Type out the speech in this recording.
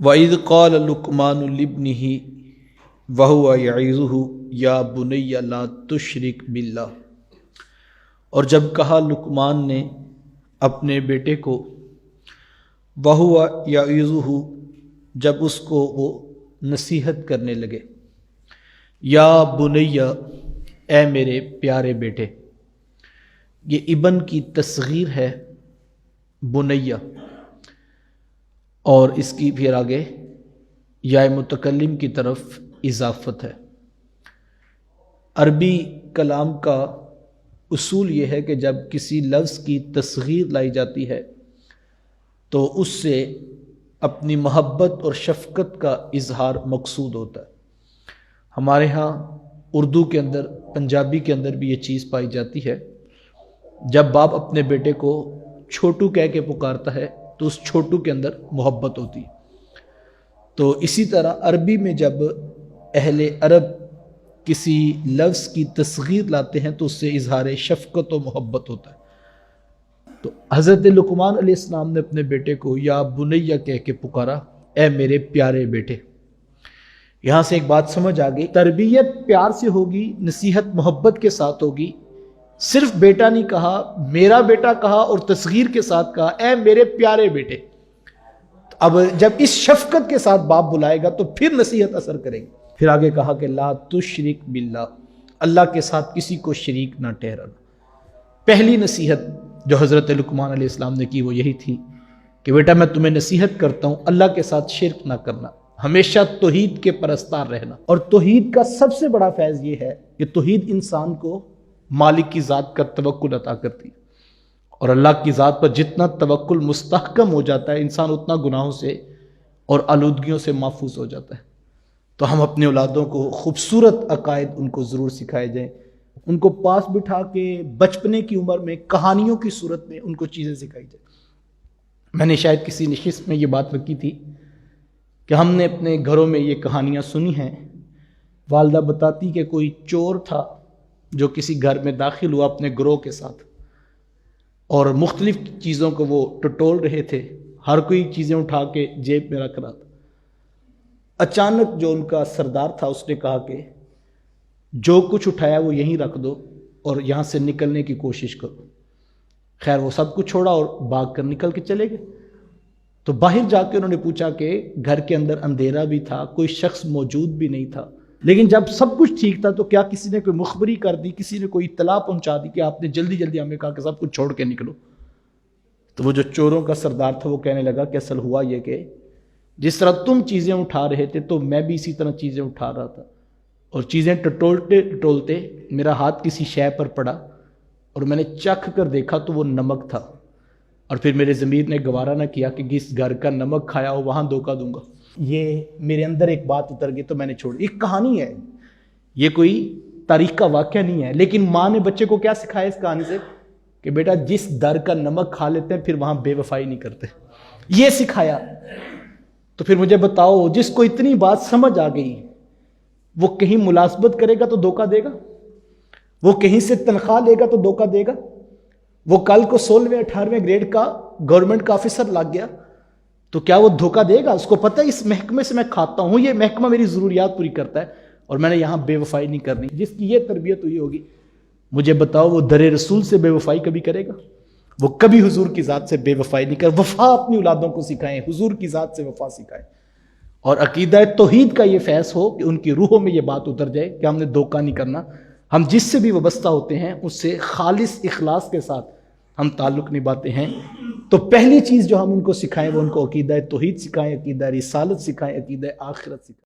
وَإِذْ قَالَ لُقْمَانُ لِابْنِهِ وَهُوَ يَعِظُهُ يَا بُنَيَّ لَا تُشْرِكْ بِاللَّهِ، اور جب کہا لقمان نے اپنے بیٹے کو، وَهُوَ يَعِظُهُ، جب اس کو وہ نصیحت کرنے لگے، یا بنیہ، اے میرے پیارے بیٹے۔ یہ ابن کی تصغیر ہے بنیہ، اور اس کی پھر آگے یا متکلم کی طرف اضافت ہے۔ عربی کلام کا اصول یہ ہے کہ جب کسی لفظ کی تصغیر لائی جاتی ہے تو اس سے اپنی محبت اور شفقت کا اظہار مقصود ہوتا ہے۔ ہمارے ہاں اردو کے اندر، پنجابی کے اندر بھی یہ چیز پائی جاتی ہے۔ جب باپ اپنے بیٹے کو چھوٹو کہہ کے پکارتا ہے تو اس چھوٹو کے اندر محبت ہوتی ہے۔ تو اسی طرح عربی میں جب اہل عرب کسی لفظ کی تصغیر لاتے ہیں تو اس سے اظہار شفقت و محبت ہوتا ہے۔ تو حضرت لقمان علیہ السلام نے اپنے بیٹے کو یا بنیہ کہہ کے پکارا، اے میرے پیارے بیٹے۔ یہاں سے ایک بات سمجھ آ گئی، تربیت پیار سے ہوگی، نصیحت محبت کے ساتھ ہوگی۔ صرف بیٹا نہیں کہا، میرا بیٹا کہا، اور تصغیر کے ساتھ کہا، اے میرے پیارے بیٹے۔ اب جب اس شفقت کے ساتھ باپ بلائے گا تو پھر نصیحت اثر کرے گی۔ پھر آگے کہا کہ لا تشرک باللہ، اللہ کے ساتھ کسی کو شریک نہ ٹھہرانا۔ پہلی نصیحت جو حضرت لقمان علیہ السلام نے کی وہ یہی تھی کہ بیٹا میں تمہیں نصیحت کرتا ہوں، اللہ کے ساتھ شرک نہ کرنا، ہمیشہ توحید کے پرستار رہنا۔ اور توحید کا سب سے بڑا فیض یہ ہے کہ توحید انسان کو مالک کی ذات کا توکل عطا کرتی ہے، اور اللہ کی ذات پر جتنا توکل مستحکم ہو جاتا ہے انسان اتنا گناہوں سے اور آلودگیوں سے محفوظ ہو جاتا ہے۔ تو ہم اپنے اولادوں کو خوبصورت عقائد ان کو ضرور سکھائے جائیں، ان کو پاس بٹھا کے بچپنے کی عمر میں کہانیوں کی صورت میں ان کو چیزیں سکھائی جائیں۔ میں نے شاید کسی نشست میں یہ بات رکھی تھی کہ ہم نے اپنے گھروں میں یہ کہانیاں سنی ہیں۔ والدہ بتاتی کہ کوئی چور تھا جو کسی گھر میں داخل ہوا اپنے گروہ کے ساتھ، اور مختلف چیزوں کو وہ ٹٹول رہے تھے، ہر کوئی چیزیں اٹھا کے جیب میں رکھ رہا تھا۔ اچانک جو ان کا سردار تھا اس نے کہا کہ جو کچھ اٹھایا وہ یہیں رکھ دو اور یہاں سے نکلنے کی کوشش کرو۔ خیر وہ سب کچھ چھوڑا اور بھاگ کر نکل کے چلے گئے۔ تو باہر جا کے انہوں نے پوچھا کہ گھر کے اندر اندھیرا بھی تھا، کوئی شخص موجود بھی نہیں تھا، لیکن جب سب کچھ ٹھیک تھا تو کیا کسی نے کوئی مخبری کر دی، کسی نے کوئی اطلاع پہنچا دی کہ آپ نے جلدی جلدی ہمیں کہا کہ سب کچھ چھوڑ کے نکلو؟ تو وہ جو چوروں کا سردار تھا وہ کہنے لگا کہ اصل ہوا یہ کہ جس طرح تم چیزیں اٹھا رہے تھے تو میں بھی اسی طرح چیزیں اٹھا رہا تھا، اور چیزیں ٹٹولتے ٹٹولتے میرا ہاتھ کسی شے پر پڑا اور میں نے چکھ کر دیکھا تو وہ نمک تھا، اور پھر میرے ضمیر نے گوارا نہ کیا کہ جس گھر کا نمک کھایا ہو وہاں دھوکہ دوں گا۔ یہ میرے اندر ایک بات اتر گئی تو میں نے چھوڑ، ایک کہانی ہے، یہ کوئی تاریخ کا واقعہ نہیں ہے، لیکن ماں نے بچے کو کیا سکھایا اس کہانی سے کہ بیٹا جس در کا نمک کھا لیتے ہیں پھر وہاں بے وفائی نہیں کرتے، یہ سکھایا۔ تو پھر مجھے بتاؤ جس کو اتنی بات سمجھ آ گئی وہ کہیں ملازمت کرے گا تو دھوکہ دے گا؟ وہ کہیں سے تنخواہ لے گا تو دھوکہ دے گا؟ وہ کل کو 16ویں 18ویں گریڈ کا گورنمنٹ کا آفیسر لگ گیا تو کیا وہ دھوکہ دے گا؟ اس کو پتہ ہے اس محکمے سے میں کھاتا ہوں، یہ محکمہ میری ضروریات پوری کرتا ہے اور میں نے یہاں بے وفائی نہیں کرنی۔ جس کی یہ تربیت ہوئی ہوگی، مجھے بتاؤ وہ در رسول سے بے وفائی کبھی کرے گا؟ وہ کبھی حضور کی ذات سے بے وفائی نہیں کر۔ وفا اپنی اولادوں کو سکھائیں، حضور کی ذات سے وفا سکھائیں، اور عقیدہ توحید کا یہ فیض ہو کہ ان کی روحوں میں یہ بات اتر جائے کہ ہم نے دھوکہ نہیں کرنا، ہم جس سے بھی وابستہ ہوتے ہیں اس سے خالص اخلاص کے ساتھ ہم تعلق نبھاتے ہیں۔ تو پہلی چیز جو ہم ان کو سکھائیں وہ ان کو عقیدہ توحید سکھائیں، عقیدہ رسالت سکھائیں، عقیدہ آخرت سکھائیں۔